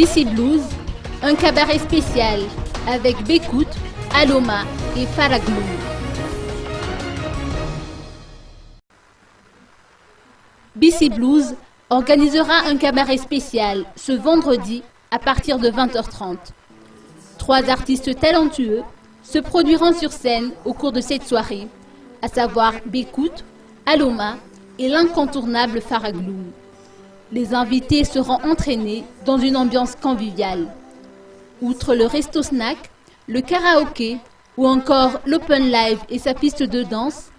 BC Blues, un cabaret spécial avec Bécout, Aloma et Faragloum. BC Blues organisera un cabaret spécial ce vendredi à partir de 20h30. 3 artistes talentueux se produiront sur scène au cours de cette soirée, à savoir Bécout, Aloma et l'incontournable Faragloum. Les invités seront entraînés dans une ambiance conviviale. Outre le resto-snack, le karaoké ou encore l'open live et sa piste de danse,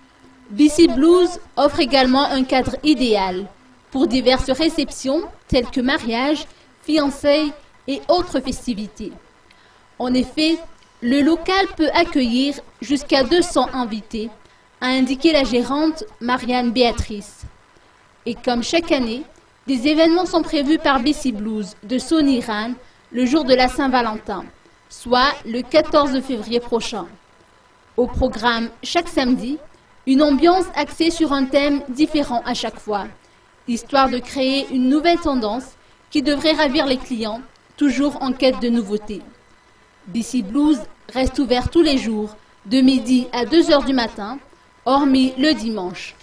BC Blues offre également un cadre idéal pour diverses réceptions telles que mariage, fiançailles et autres festivités. En effet, le local peut accueillir jusqu'à 200 invités, a indiqué la gérante Marianne Béatrice. Et comme chaque année, des événements sont prévus par BC Blues de Sony Ran le jour de la Saint-Valentin, soit le 14 février prochain. Au programme chaque samedi, une ambiance axée sur un thème différent à chaque fois, histoire de créer une nouvelle tendance qui devrait ravir les clients, toujours en quête de nouveautés. BC Blues reste ouvert tous les jours, de midi à 2h du matin, hormis le dimanche.